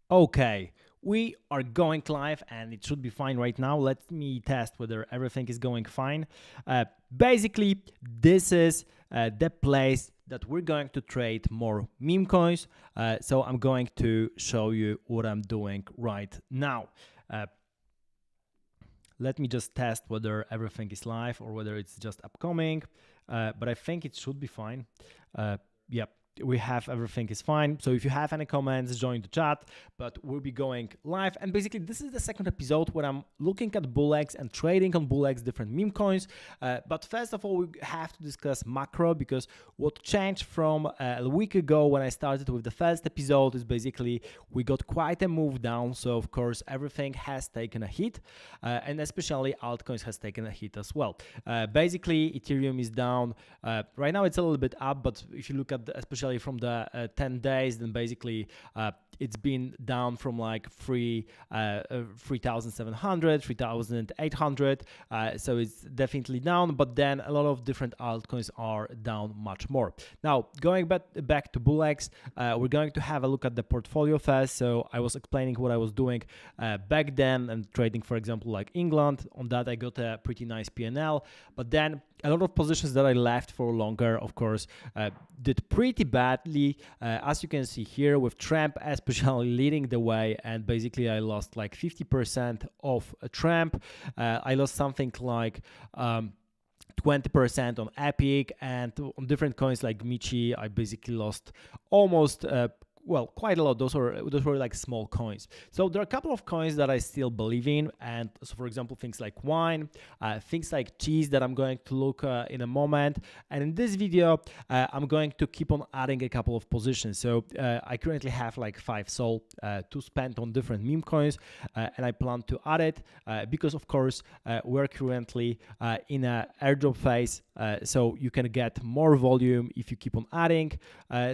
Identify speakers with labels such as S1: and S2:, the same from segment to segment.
S1: Okay, we are going live and it should be fine right now. Let me test whether everything is going fine. Basically, this is the place that we're going to trade more meme coins. So I'm going to show you what I'm doing right now. Let me just test whether everything is live or whether it's just upcoming, but I think it should be fine. Yep, we have everything is fine. So if you have any comments, join the chat, but we'll be going live. And basically, this is the second episode where I'm looking at BullX and trading on BullX different meme coins. But first of all, we have to discuss macro, because what changed from a week ago when I started with the first episode is basically we got quite a move down. So of course, everything has taken a hit, and especially altcoins has taken a hit as well. Basically, Ethereum is down. Right now it's a little bit up, but if you look at especially from the 10 days, then basically it's been down from like 3,700, 3,800. So it's definitely down, but then a lot of different altcoins are down much more. Now, going back to BullX, we're going to have a look at the portfolio first. So I was explaining what I was doing back then and trading, for example, like England. On that, I got a pretty nice PNL, but then a lot of positions that I left for longer, of course, did pretty badly, as you can see here, with Trump especially leading the way, and basically I lost like 50% of Trump. I lost something like 20% on Epic, and on different coins like Michi, I basically lost almost well, quite a lot. Those were like small coins. So there are a couple of coins that I still believe in, and so for example, things like wine, things like cheese that I'm going to look in a moment. And in this video, I'm going to keep on adding a couple of positions. So I currently have like 5 SOL to spend on different meme coins, and I plan to add it because of course we're currently in a airdrop phase. So you can get more volume if you keep on adding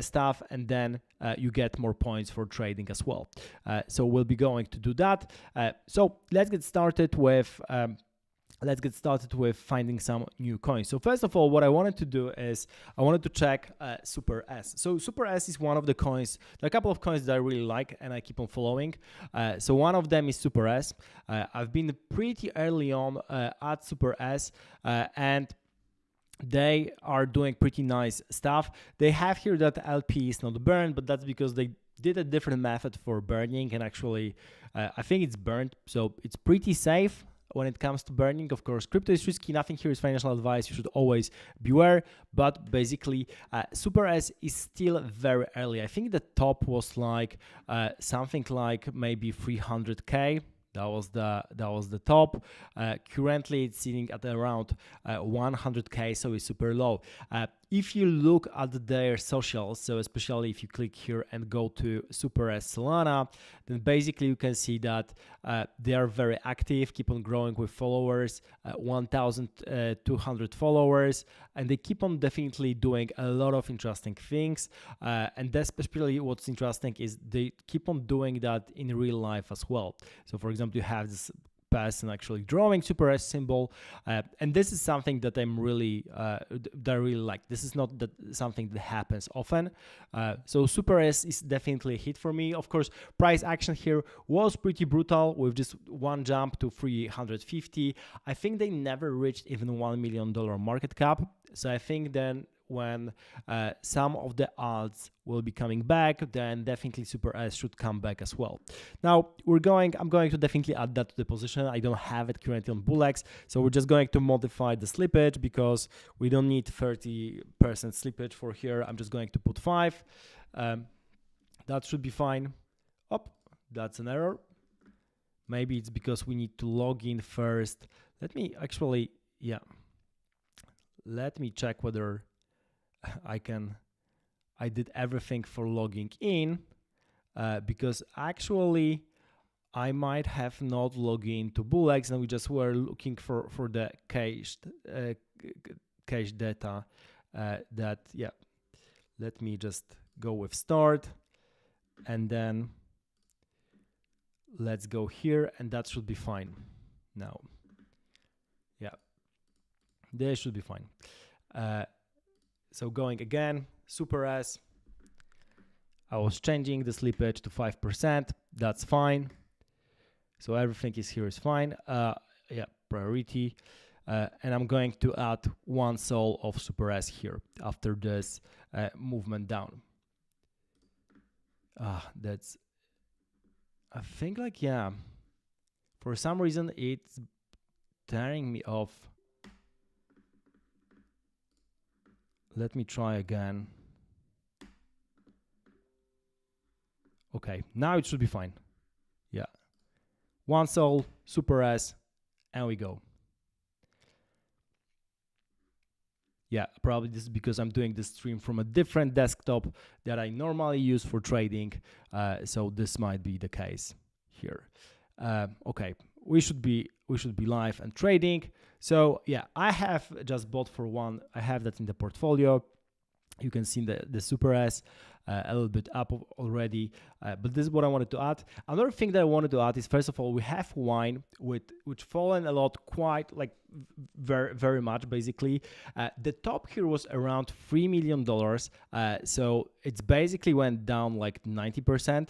S1: stuff, and then you get more points for trading as well. So we'll be going to do that. So let's get started with finding some new coins. So first of all, what I wanted to do is I wanted to check Super S. So Super S is one of the coins. There are a couple of coins that I really like and I keep on following. So one of them is Super S. I've been pretty early on at Super S, and they are doing pretty nice stuff. They have here that LP is not burned, but that's because they did a different method for burning, and actually I think it's burned, so it's pretty safe when it comes to burning. Of course, crypto is risky. Nothing here is financial advice. You should always beware. But basically, Super S is still very early. I think the top was like something like maybe 300K. That was the top. Currently, it's sitting at around 100K, so it's super low. If you look at their socials, so especially if you click here and go to Super S Solana, then basically you can see that they are very active, keep on growing with followers, 1,200 followers, and they keep on definitely doing a lot of interesting things. And especially what's interesting is they keep on doing that in real life as well. So for example, you have this person actually drawing Super S symbol, and this is something that I'm really that I really like. This is not something that happens often, so Super S is definitely a hit for me. Of course, price action here was pretty brutal with just one jump to 350. I think they never reached even $1 million market cap, so I think then when some of the alts will be coming back, then definitely Super S should come back as well. Now I'm going to definitely add that to the position. I don't have it currently on BullX, so we're just going to modify the slippage because we don't need 30% slippage for here. I'm just going to put 5. That should be fine. Oh, that's an error. Maybe it's because we need to log in first. Let me actually, yeah. Let me check whether I did everything for logging in, because actually I might have not logged in to BullX, and we just were looking for the cached data. Yeah, let me just go with start, and then let's go here, and that should be fine now. Yeah, they should be fine. So going again, Super S. I was changing the slippage to 5%. That's fine. So everything is here is fine. Yeah, priority. And I'm going to add 1 sol of Super S here after this movement down. That's, I think, like, yeah, for some reason it's tearing me off. Let me try again. Okay, now it should be fine. Yeah, 1 sol, Super S, and we go. Yeah, probably this is because I'm doing this stream from a different desktop that I normally use for trading. So this might be the case here. Okay, we should be live and trading. So yeah, I have just bought for one. I have that in the portfolio. You can see the Super S a little bit up already, but this is what I wanted to add. Another thing that I wanted to add is, first of all, we have wine which fallen a lot, quite like very much basically. The top here was around $3 million, so it's basically went down like 90%.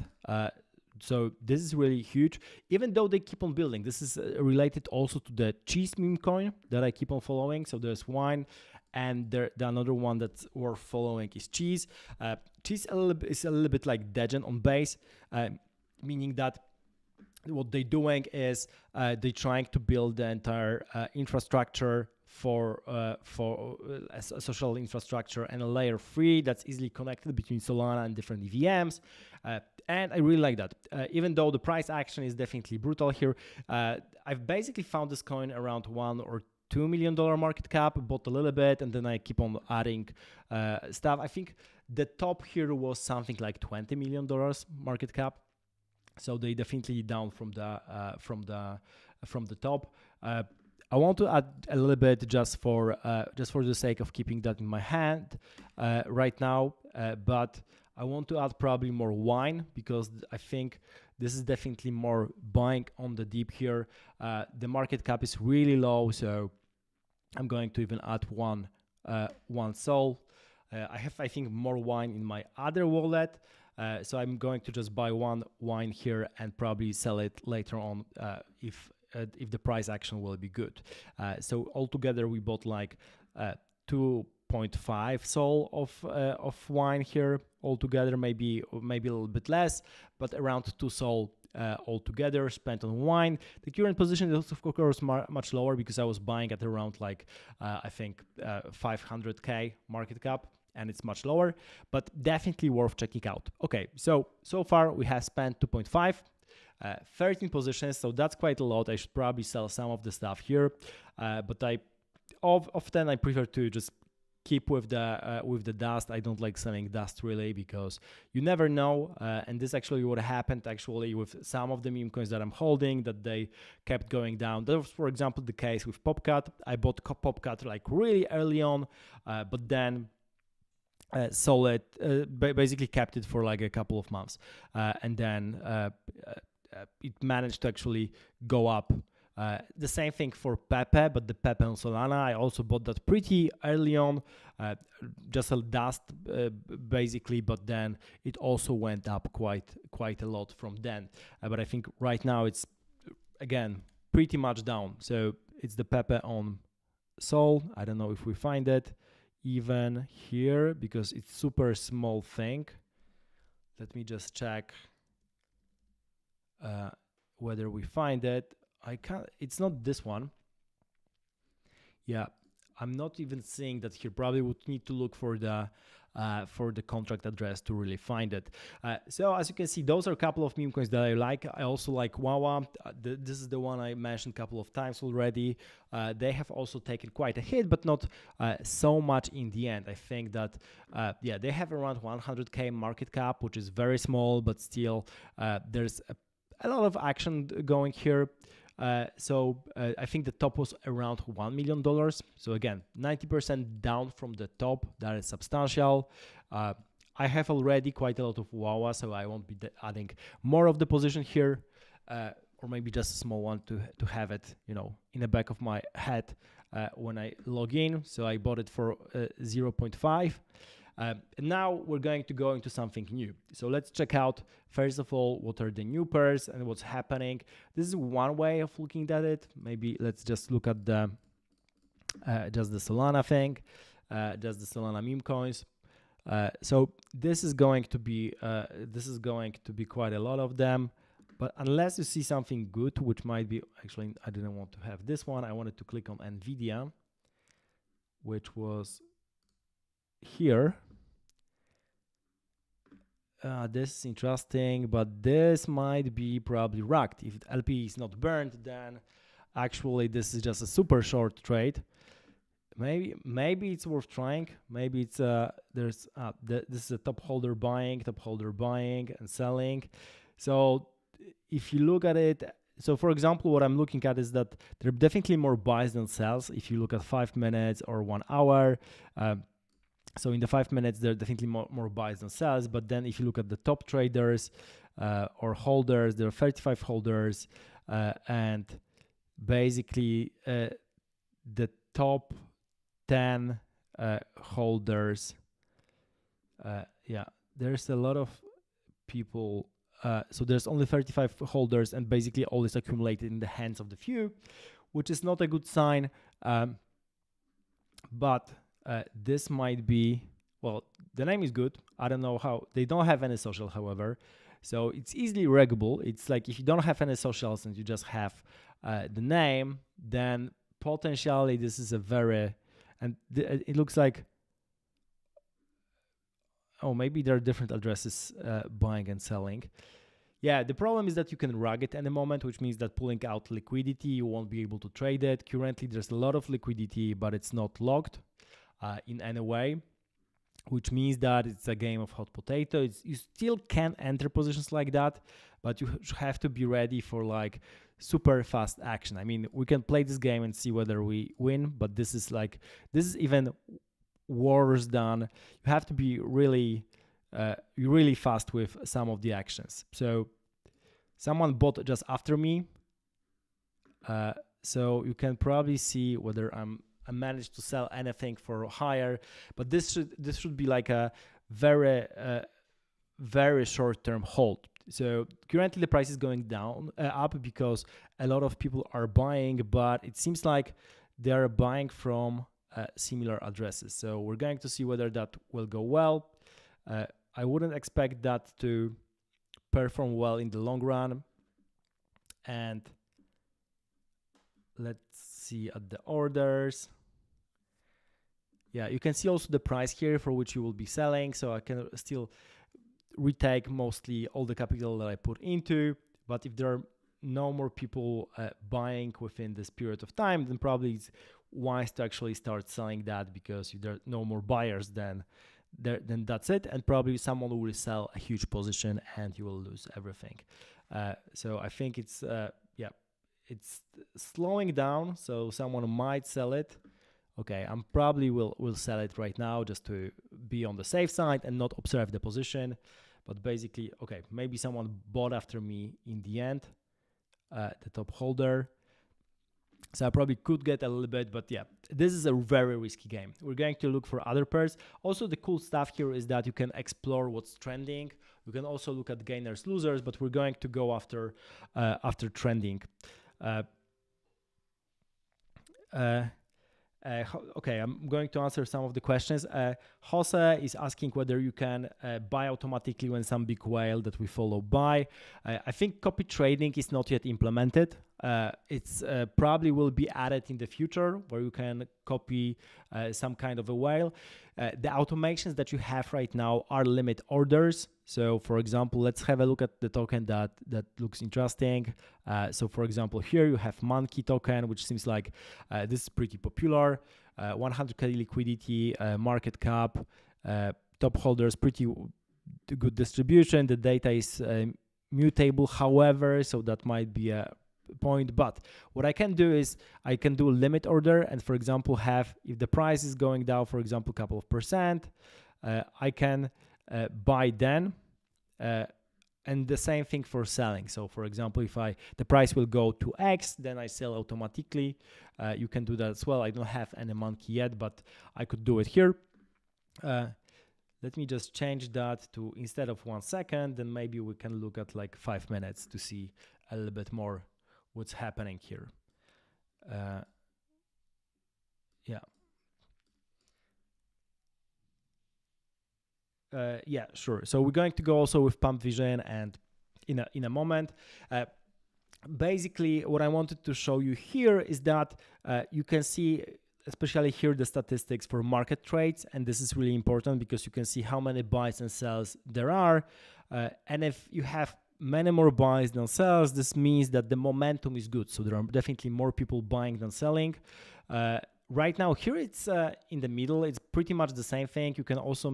S1: So this is really huge, even though they keep on building. This is related also to the cheese meme coin that I keep on following. So there's wine, and the another one that we're following is cheese. Cheese is a little bit like Degen on base, meaning that what they're doing is they're trying to build the entire infrastructure for a social infrastructure and a layer 3 that's easily connected between Solana and different EVMs. And I really like that. Even though the price action is definitely brutal here, I've basically found this coin around $1 or $2 million market cap, bought a little bit, and then I keep on adding stuff. I think the top here was something like $20 million market cap. So they definitely down from the top. I want to add a little bit just for the sake of keeping that in my hand right now, but I want to add probably more wine, because I think this is definitely more buying on the deep here. The market cap is really low, so I'm going to even add one sol. I have, I think, more wine in my other wallet. So I'm going to just buy one wine here and probably sell it later on if the price action will be good. So altogether we bought like 2.5 sol of wine here altogether, maybe a little bit less, but around 2 sol altogether spent on wine. The current position is of course much lower because I was buying at around like I think 500k market cap, and it's much lower, but definitely worth checking out. Okay, so far we have spent 2.5, 13 positions, so that's quite a lot. I should probably sell some of the stuff here, but often I prefer to just keep with the dust. I don't like selling dust really, because you never know, and this actually what happened actually with some of the meme coins that I'm holding, that they kept going down. That was, for example, the case with Popcat. I bought Popcat like really early on, but then sold it, basically kept it for like a couple of months, and then it managed to actually go up. The same thing for Pepe, but the Pepe on Solana, I also bought that pretty early on, just a dust basically, but then it also went up quite a lot from then. But I think right now it's again pretty much down. So it's the Pepe on Sol. I don't know if we find it even here because it's super small thing. Let me just check whether we find it. I can't, it's not this one. Yeah, I'm not even seeing that here. Probably would need to look for the contract address to really find it. So as you can see, those are a couple of meme coins that I like. I also like Wawa. This is the one I mentioned a couple of times already. They have also taken quite a hit, but not so much in the end. I think that, yeah, they have around 100k market cap, which is very small, but still there's a lot of action going here. So I think the top was around $1 million. So again, 90% down from the top. That is substantial. I have already quite a lot of Wawa, so I won't be adding more of the position here, or maybe just a small one to have it, you know, in the back of my head when I log in. So I bought it for 0.5. Now we're going to go into something new. So let's check out, first of all, what are the new pairs and what's happening. This is one way of looking at it. Maybe let's just look at the just the Solana thing, just the Solana meme coins. So this is going to be quite a lot of them. But unless you see something good, which might be, actually, I didn't want to have this one. I wanted to click on NVIDIA, which was here. This is interesting, but this might be probably rugged. If LP is not burned, then actually this is just a super short trade. Maybe it's worth trying. Maybe it's this is a top holder buying and selling. So if you look at it, so for example, what I'm looking at is that there are definitely more buys than sells. If you look at 5 minutes or 1 hour, so in the 5 minutes, there are definitely more buys than sells. But then if you look at the top traders or holders, there are 35 holders, and basically the top 10 holders, there's a lot of people. So there's only 35 holders, and basically all is accumulated in the hands of the few, which is not a good sign. But this might be, well, the name is good. I don't know how. They don't have any social, however. So it's easily reggable. It's like if you don't have any socials and you just have the name, then potentially this is a very, and it looks like, oh, maybe there are different addresses buying and selling. Yeah, the problem is that you can rug it at the moment, which means that pulling out liquidity, you won't be able to trade it. Currently, there's a lot of liquidity, but it's not locked in any way, which means that it's a game of hot potato. You still can enter positions like that, but you have to be ready for like super fast action. I mean, we can play this game and see whether we win, but this is even worse than, you have to be really fast with some of the actions. So someone bought just after me, so you can probably see whether I managed to sell anything for higher, but this should be like a very very short-term hold. So currently the price is going down up because a lot of people are buying, but it seems like they are buying from similar addresses. So we're going to see whether that will go well. I wouldn't expect that to perform well in the long run. And let's see at the orders. Yeah, you can see also the price here for which you will be selling. So I can still retake mostly all the capital that I put into. But if there are no more people buying within this period of time, then probably it's wise to actually start selling that, because if there are no more buyers, then that's it, and probably someone will sell a huge position and you will lose everything. So I think it's slowing down, so someone might sell it. Okay, I'm probably will sell it right now just to be on the safe side and not observe the position. But basically, okay, maybe someone bought after me in the end, the top holder. So I probably could get a little bit, but yeah, this is a very risky game. We're going to look for other pairs. Also, the cool stuff here is that you can explore what's trending. You can also look at gainers, losers, but we're going to go after trending. Okay, I'm going to answer some of the questions. Jose is asking whether you can buy automatically when some big whale that we follow buy. I think copy trading is not yet implemented. It's probably will be added in the future, where you can copy some kind of a whale. The automations that you have right now are limit orders. So for example, let's have a look at the token that looks interesting. So for example, here you have Monkey token, which seems like this is pretty popular. 100k liquidity, market cap, top holders, pretty good distribution. The data is mutable, however, so that might be a point. But what I can do is I can do a limit order, and for example have, if the price is going down, for example, a couple of percent, I can buy then, and the same thing for selling. So for example, if the price will go to X, then I sell automatically. You can do that as well. I don't have any Monkey yet, but I could do it here. Let me just change that to, instead of 1 second, then maybe we can look at like 5 minutes to see a little bit more what's happening here. Yeah. Yeah, sure. So we're going to go also with Pump Vision, and in a moment. Basically, what I wanted to show you here is that you can see, especially here, the statistics for market trades, and this is really important because you can see how many buys and sells there are, and if you have many more buys than sells, this means that the momentum is good. So there are definitely more people buying than selling. Right now here it's in the middle, it's pretty much the same thing. You can also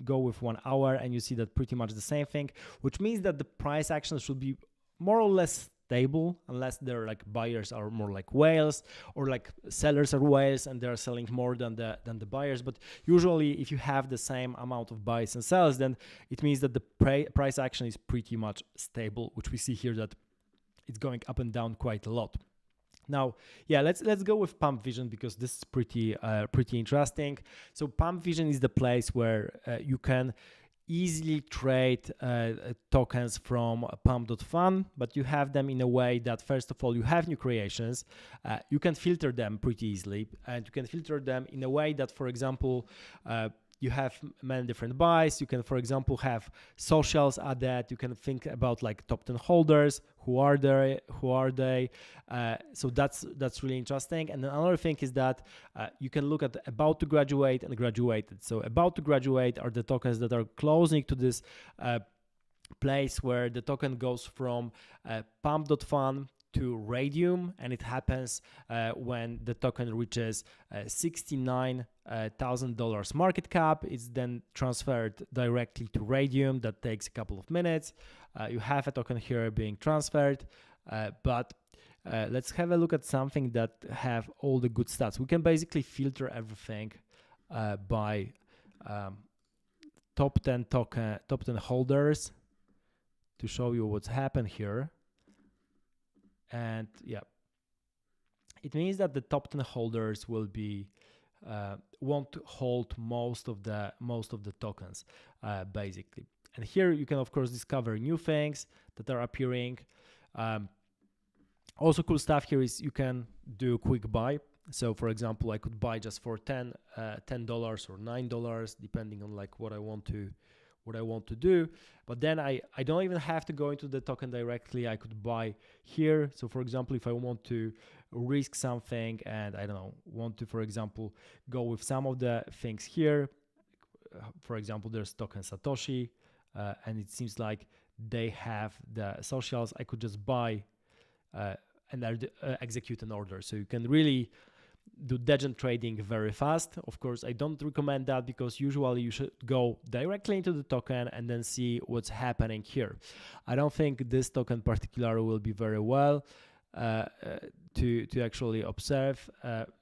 S1: go with 1 hour and you see that pretty much the same thing, which means that the price action should be more or less stable, unless they're like buyers are more like whales, or like sellers are whales and they're selling more than the buyers. But usually if you have the same amount of buys and sells, then it means that the price action is pretty much stable, which we see here that it's going up and down quite a lot. Now, yeah, let's go with Pump Vision because this is pretty interesting. So Pump Vision is the place where you can easily trade tokens from pump.fun, but you have them in a way that, first of all, you have new creations. You can filter them pretty easily, and you can filter them in a way that, for example, you have many different buys. You can, for example, have socials added. You can think about like top 10 holders. Who are they? So that's really interesting. And another thing is that you can look at about to graduate and graduated. So about to graduate are the tokens that are closing to this place where the token goes from pump.fun to Radium, and it happens when the token reaches $69,000 market cap. It's then transferred directly to Radium. That takes a couple of minutes. You have a token here being transferred, but let's have a look at something that have all the good stats. We can basically filter everything by top 10 holders to show you what's happened here. And yeah, it means that the top 10 holders will be want to hold most of the tokens basically. And here you can of course discover new things that are appearing. Also cool stuff here is you can do quick buy. So for example, I could buy just for $10 or $9 depending on like what I want to do. But then I don't even have to go into the token directly. I could buy here. So for example, if I want to risk something and I don't know, want to, for example, go with some of the things here, for example, there's token Satoshi, and it seems like they have the socials. I could just buy and execute an order. So you can really do degen trading very fast. Of course, I don't recommend that because usually you should go directly into the token and then see what's happening here. I don't think this token particularly will be very well to actually observe.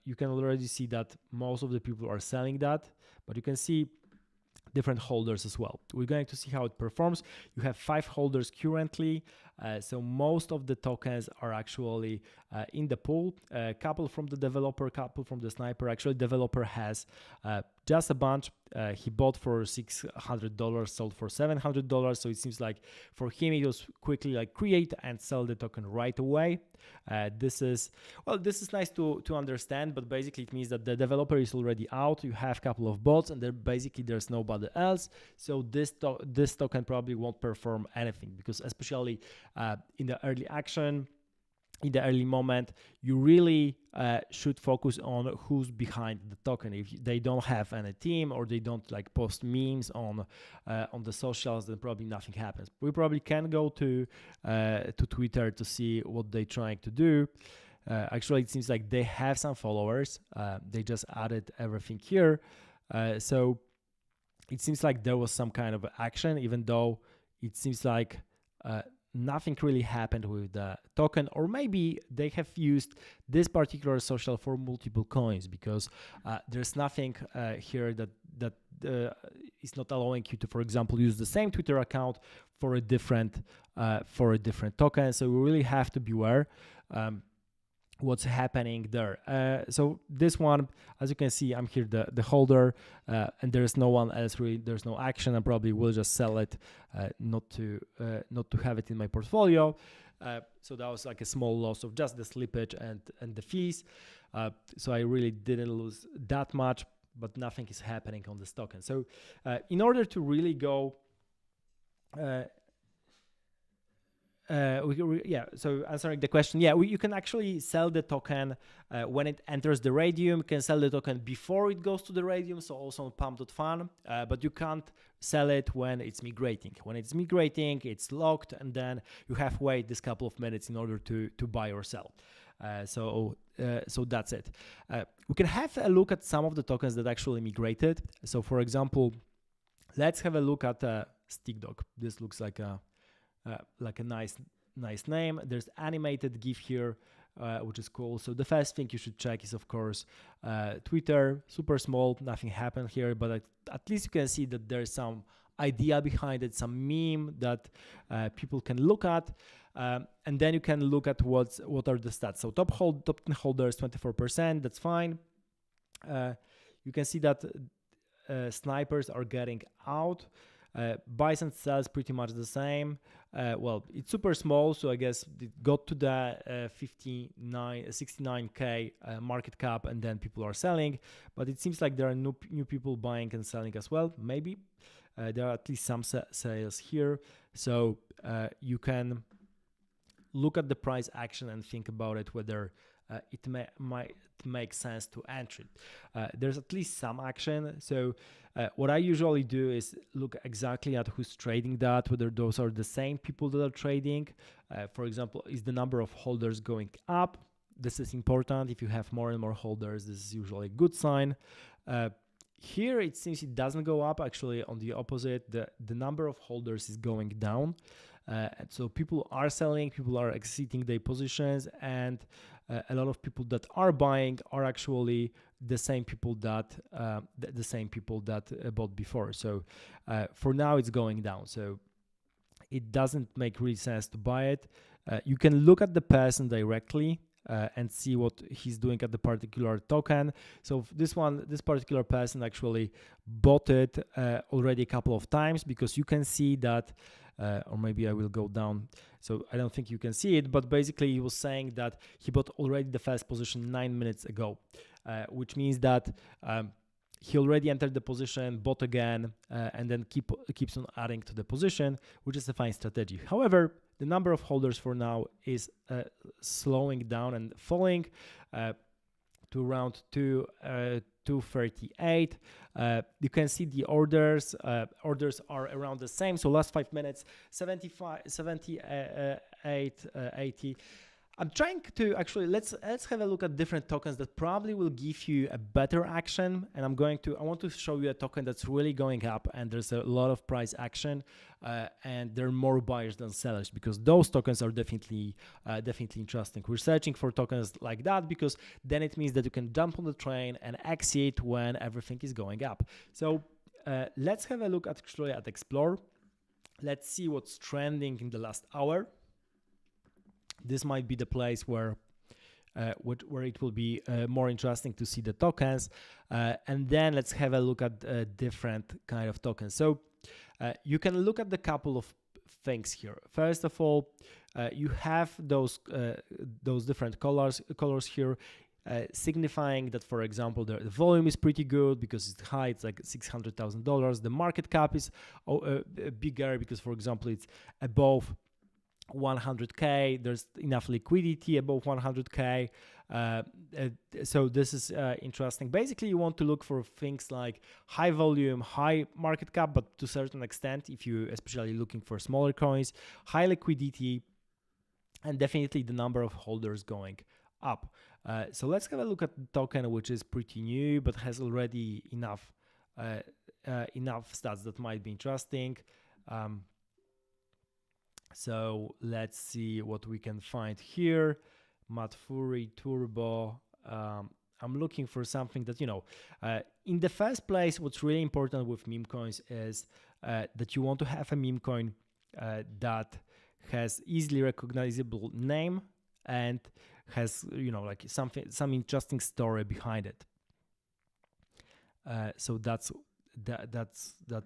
S1: You can already see that most of the people are selling that, but you can see different holders as well. We're going to see how it performs. You have 5 holders currently, so most of the tokens are actually in the pool. A couple from the developer, couple from the sniper. Actually, developer has just a bunch. He bought for $600, sold for $700. So it seems like for him it was quickly like create and sell the token right away. This is nice to understand, but basically it means that the developer is already out. You have a couple of bots, and there's nobody else. So this token probably won't perform anything because especially in the early action, in the early moment, you really should focus on who's behind the token. If they don't have any team or they don't like post memes on the socials, then probably nothing happens. We probably can go to Twitter to see what they're trying to do. Actually, it seems like they have some followers. They just added everything here. So it seems like there was some kind of action, even though it seems like nothing really happened with the token, or maybe they have used this particular social for multiple coins because there's nothing here that is not allowing you to, for example, use the same Twitter account for a different token. So we really have to beware. what's happening there. So this one, as you can see, I'm here the holder, and there's no one else really. There's no action. I probably will just sell it, not to have it in my portfolio. So that was like a small loss of just the slippage and the fees. So I really didn't lose that much, but nothing is happening on this token. So in order to really go so answering the question, you can actually sell the token when it enters the radium. You can sell the token before it goes to the radium, so also on pump.fun, but you can't sell it when it's migrating. When it's migrating, it's locked, and then you have to wait this couple of minutes in order to buy or sell. So that's it. We can have a look at some of the tokens that actually migrated. So for example, let's have a look at StickDog. This looks like a nice name. There's animated GIF here, which is cool. So the first thing you should check is, of course, Twitter. Super small, nothing happened here, but at least you can see that there's some idea behind it, some meme that people can look at, and then you can look at what are the stats. So top 10 holders 24%. That's fine. You can see that snipers are getting out. Buys and sells pretty much the same. Well, it's super small, so I guess it got to the 69k market cap, and then people are selling. But it seems like there are new people buying and selling as well. Maybe there are at least some sales here. So you can look at the price action and think about it, whether it might make sense to enter it. There's at least some action. So what I usually do is look exactly at who's trading that, whether those are the same people that are trading. For example, is the number of holders going up? This is important. If you have more and more holders, this is usually a good sign. Here it seems it doesn't go up. Actually, on the opposite, the number of holders is going down. So people are selling, people are exiting their positions, and a lot of people that are buying are actually the same people that bought before. So for now, it's going down. So it doesn't make really sense to buy it. You can look at the person directly and see what he's doing at the particular token. So this particular person actually bought it already a couple of times, because you can see that, or maybe I will go down. So I don't think you can see it, but basically he was saying that he bought already the first position 9 minutes ago, which means that he already entered the position, bought again, and then keeps on adding to the position, which is a fine strategy. However, the number of holders for now is slowing down and falling to around 238. You can see the orders. Orders are around the same. So last 5 minutes, 75, 78, 80. I'm trying to actually, let's have a look at different tokens that probably will give you a better action. And I want to show you a token that's really going up, and there's a lot of price action, and there are more buyers than sellers, because those tokens are definitely interesting. We're searching for tokens like that, because then it means that you can jump on the train and exit when everything is going up. So let's have a look at Explore. Let's see what's trending in the last hour. This might be the place where it will be more interesting to see the tokens, and then let's have a look at different kind of tokens. So you can look at the couple of things here. First of all, you have those different colors here, signifying that, for example, the volume is pretty good because it's high. It's like $600,000. The market cap is bigger because, for example, it's above 100k. There's enough liquidity above 100k. So this is interesting. Basically, you want to look for things like high volume, high market cap, but to a certain extent, if you especially looking for smaller coins, high liquidity, and definitely the number of holders going up. So let's have a look at the token, which is pretty new but has already enough stats that might be interesting. So let's see what we can find here. Matfuri Turbo. I'm looking for something that, in the first place, what's really important with meme coins is that you want to have a meme coin that has easily recognizable name and has, you know, like some interesting story behind it. So that's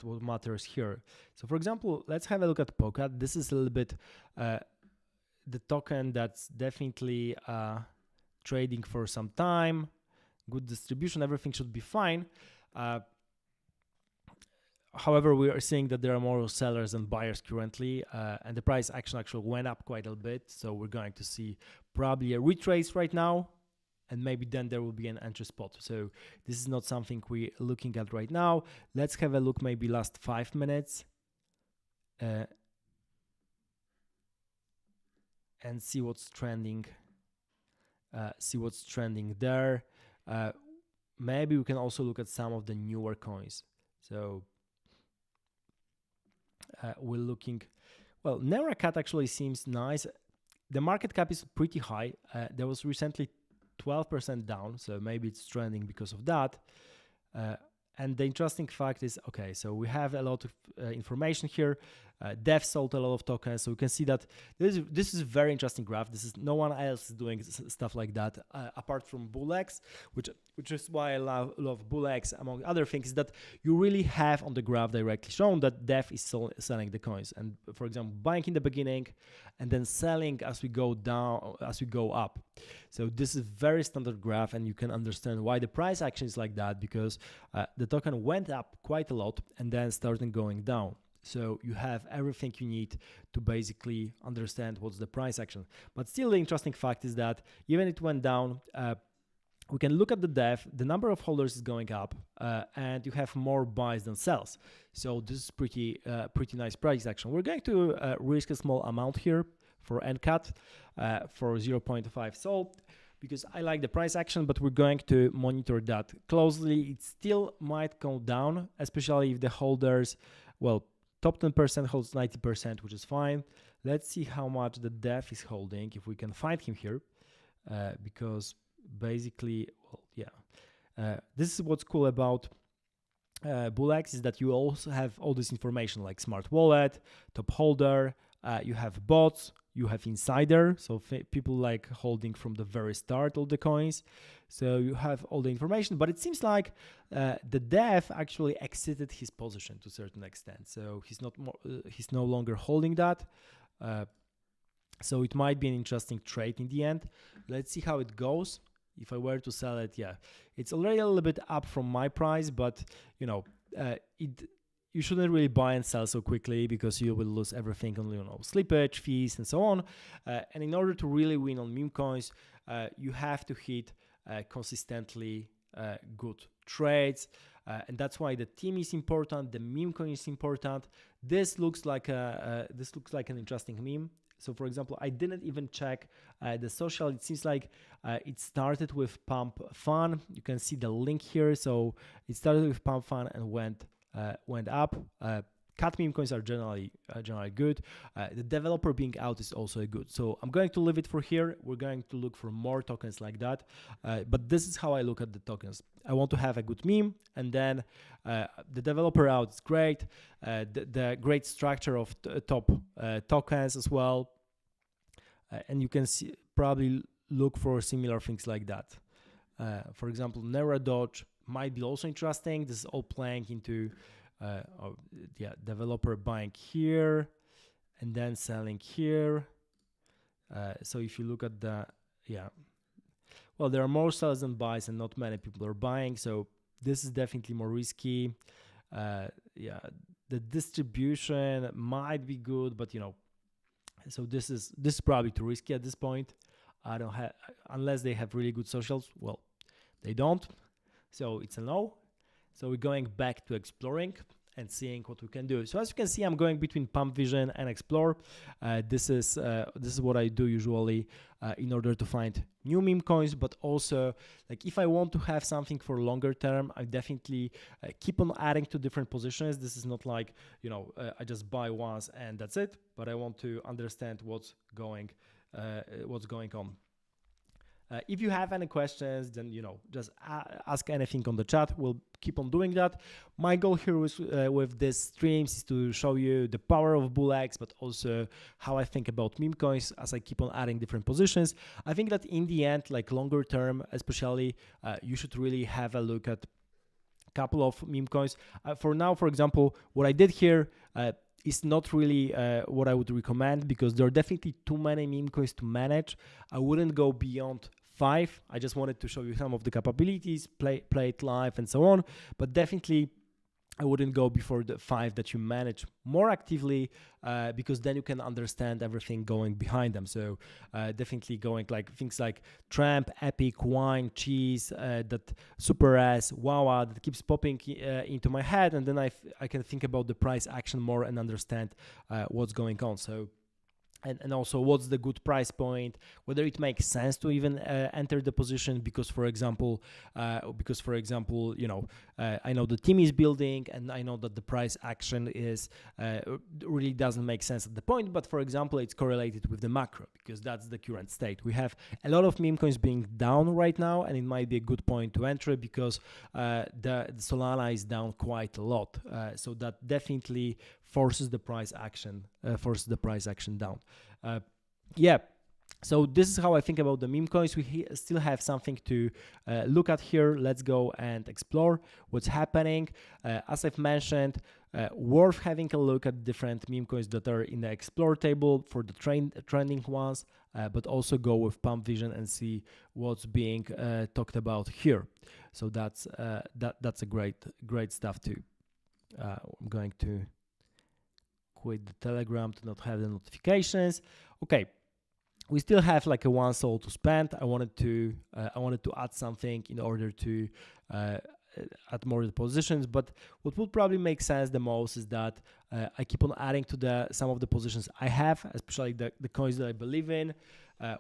S1: what matters here. So for example, let's have a look at Polkadot. This is a little bit the token that's definitely trading for some time, good distribution, everything should be fine. However, we are seeing that there are more sellers than buyers currently, and the price action actually went up quite a bit. So we're going to see probably a retrace right now, and maybe then there will be an entry spot. So this is not something we're looking at right now. Let's have a look maybe last 5 minutes and see what's trending. There. Maybe we can also look at some of the newer coins. So we're looking, well, Neracat actually seems nice. The market cap is pretty high. There was recently 12% down, so maybe it's trending because of that. And the interesting fact is, okay, so we have a lot of information here. Dev sold a lot of tokens, so we can see that this is a very interesting graph. This is no one else is doing stuff like that apart from BullX, which is why I love BullX among other things. Is that you really have on the graph directly shown that Dev is selling the coins, and for example, buying in the beginning and then selling as we go down, as we go up. So this is very standard graph, and you can understand why the price action is like that, because the token went up quite a lot and then started going down. So you have everything you need to basically understand what's the price action. But still, the interesting fact is that even it went down, we can look at the dev, the number of holders is going up, and you have more buys than sells. So this is pretty nice price action. We're going to risk a small amount here for NCAT for 0.5 SOL, because I like the price action, but we're going to monitor that closely. It still might go down, especially if the holders, well, top 10% holds 90%, which is fine. Let's see how much the dev is holding, if we can find him here, because basically, well, yeah. This is what's cool about BullX, is that you also have all this information like smart wallet, top holder, you have bots, you have insider, so people like holding from the very start all the coins. So you have all the information, but it seems like the dev actually exited his position to a certain extent. So he's no longer holding that. So it might be an interesting trade in the end. Let's see how it goes. If I were to sell it, yeah, it's already a little bit up from my price, but you know, you shouldn't really buy and sell so quickly, because you will lose everything on, you know, slippage, fees, and so on. And in order to really win on meme coins, you have to hit consistently good trades, and that's why the team is important. The meme coin is important. This looks like an interesting meme. So for example, I didn't even check the social. It seems like it started with pump.fun. You can see the link here. So it started with pump.fun and went up. Cat meme coins are generally good. The developer being out is also good. So I'm going to leave it for here. We're going to look for more tokens like that. But this is how I look at the tokens. I want to have a good meme, and then the developer out is great. The great structure of top tokens as well. And you can see, probably look for similar things like that. For example, Nera Dodge might be also interesting. This is all playing into developer buying here and then selling here. So if you look at well, there are more sellers than buys, and not many people are buying. So this is definitely more risky. The distribution might be good, but you know, so this is probably too risky at this point. I don't have, unless they have really good socials. Well, they don't. So it's a no. So we're going back to exploring and seeing what we can do. So as you can see, I'm going between Pump Vision and Explore. This is what I do usually in order to find new meme coins, but also like if I want to have something for longer term, I definitely keep on adding to different positions. This is not like, you know, I just buy once and that's it, but I want to understand what's going on. If you have any questions, then just ask anything on the chat. We'll keep on doing that. My goal here with this streams is to show you the power of BullX, but also how I think about meme coins as I keep on adding different positions. I think that in the end, like longer term, especially, you should really have a look at a couple of meme coins. For now, for example, what I did here is not really what I would recommend, because there are definitely too many meme coins to manage. I wouldn't go beyond 5. I just wanted to show you some of the capabilities, play it live and so on, but definitely I wouldn't go before the 5 that you manage more actively, because then you can understand everything going behind them. So definitely going like things like Tramp, Epic, Wine, Cheese, that Super S, Wawa, that keeps popping into my head, and then I can think about the price action more and understand what's going on. So and also what's the good price point, whether it makes sense to even enter the position, because for example, I know the team is building, and I know that the price action is really doesn't make sense at the point, but for example, it's correlated with the macro, because that's the current state. We have a lot of meme coins being down right now, and it might be a good point to enter, because the Solana is down quite a lot, so that definitely forces the price action down. So this is how I think about the meme coins. We still have something to look at here. Let's go and explore what's happening. As I've mentioned, worth having a look at different meme coins that are in the explore table for the trending ones, but also go with Pump Vision and see what's being talked about here. So that's a great stuff too. I'm going to quit the Telegram to not have the notifications. Okay, we still have like a 1 SOL to spend. I wanted to add something in order to add more positions, but what would probably make sense the most is that I keep on adding to some of the positions I have, especially the coins that I believe in,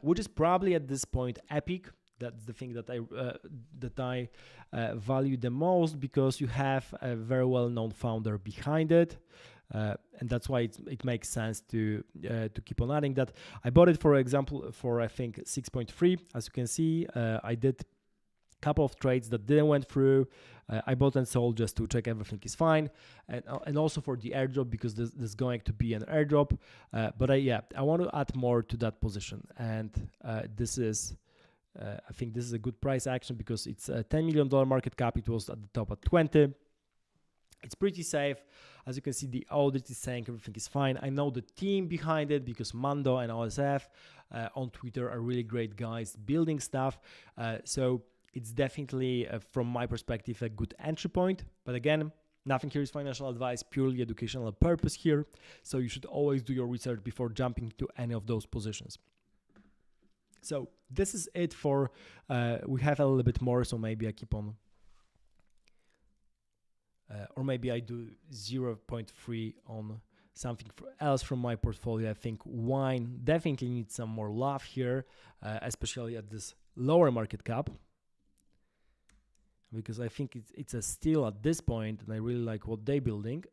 S1: which is probably at this point Epic. That's the thing that I value the most, because you have a very well-known founder behind it. And that's why it makes sense to keep on adding that. I bought it, for example, for I think 6.3. As you can see, I did a couple of trades that didn't went through. I bought and sold just to check everything is fine, and also for the airdrop, because this is going to be an airdrop. But I want to add more to that position, and this is. I think this is a good price action, because it's a $10 million market cap. It was at the top at 20. It's pretty safe. As you can see, the audit is saying everything is fine. I know the team behind it, because Mando and OSF on Twitter are really great guys building stuff. So it's definitely, from my perspective, a good entry point. But again, nothing here is financial advice, purely educational purpose here. So you should always do your research before jumping to any of those positions. So this is it for, we have a little bit more, so maybe I keep on, or maybe I do 0.3 on something else from my portfolio. I think wine definitely needs some more love here, especially at this lower market cap, because I think it's a steal at this point, and I really like what they're building.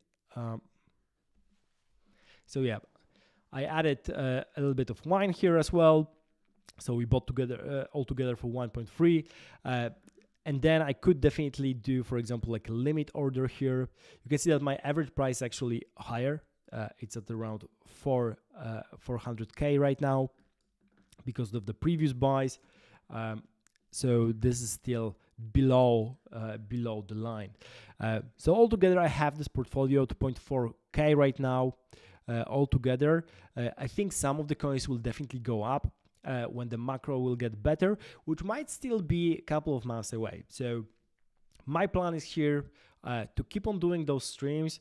S1: So yeah, I added a little bit of wine here as well. So we bought together all together for 1.3, and then I could definitely do, for example, like a limit order here. You can see that my average price is actually higher. It's at around 400K right now because of the previous buys. So this is still below the line. So altogether, I have this portfolio 2.4K right now. Altogether, I think some of the coins will definitely go up when the macro will get better, which might still be a couple of months away. So my plan is here to keep on doing those streams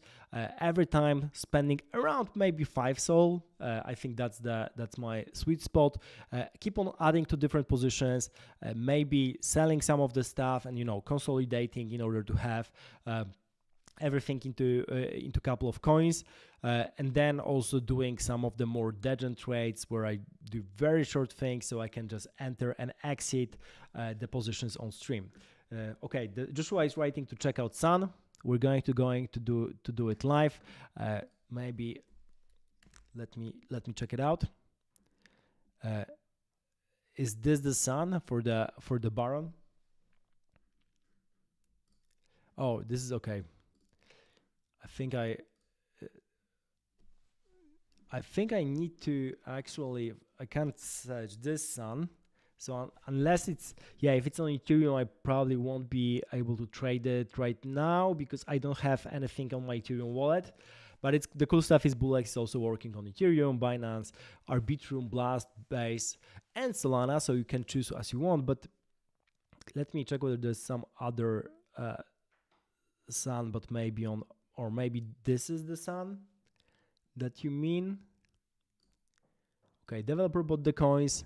S1: every time, spending around maybe 5 SOL. I think that's my sweet spot. Keep on adding to different positions, maybe selling some of the stuff, and consolidating in order to have everything into a couple of coins, and then also doing some of the more degen trades where I do very short things, so I can just enter and exit the positions on stream. Okay, Joshua is writing to check out Sun. We're going to do it live. Maybe let me check it out. is this the sun for the Baron? Oh, this is okay. I think I need to actually, I can't search this sun. So unless it's, yeah, if it's on Ethereum, I probably won't be able to trade it right now because I don't have anything on my Ethereum wallet. But it's the cool stuff is BullX is also working on Ethereum, Binance, Arbitrum, Blast, Base, and Solana. So you can choose as you want. But let me check whether there's some other sun, but maybe on, or maybe this is the sun that you mean. Okay, developer bought the coins.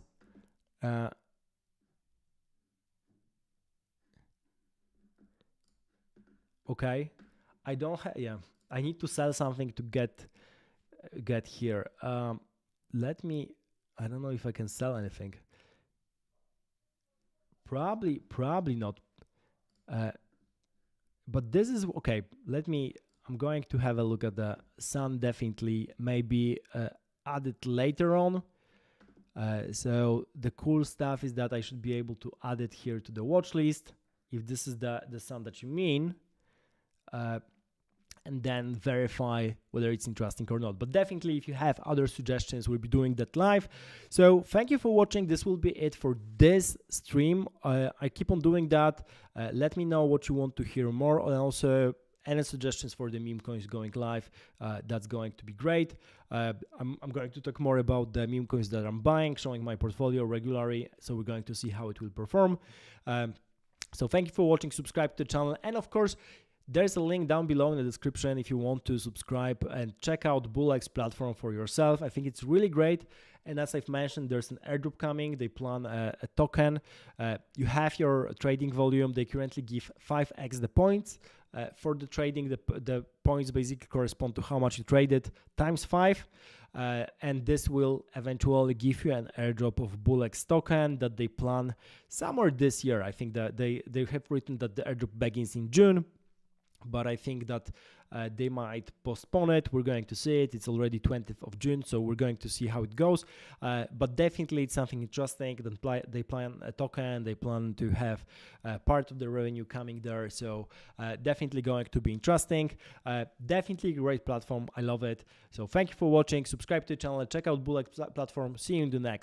S1: Okay, I don't have, yeah, I need to sell something to get here. Let me, I don't know if I can sell anything. Probably not. But this is okay. I'm going to have a look at the sun, definitely, maybe add it later on. So the cool stuff is that I should be able to add it here to the watch list if this is the sun that you mean. And then verify whether it's interesting or not. But definitely, if you have other suggestions, we'll be doing that live. So thank you for watching. This will be it for this stream. I keep on doing that. Let me know what you want to hear more, and also any suggestions for the meme coins going live. That's going to be great. I'm going to talk more about the meme coins that I'm buying, showing my portfolio regularly. So we're going to see how it will perform. So thank you for watching. Subscribe to the channel, and of course, there's a link down below in the description if you want to subscribe and check out BullX platform for yourself. I think it's really great. And as I've mentioned, there's an airdrop coming. They plan a token. You have your trading volume. They currently give 5x the points. For the trading, the points basically correspond to how much you traded times 5. And this will eventually give you an airdrop of BullX token that they plan somewhere this year. I think that they have written that the airdrop begins in June. But I think that they might postpone it. We're going to see it. It's already 20th of June, so we're going to see how it goes. But definitely it's something interesting. They plan a token. They plan to have part of the revenue coming there. So definitely going to be interesting. Definitely a great platform. I love it. So thank you for watching. Subscribe to the channel. Check out BullX platform. See you in the next.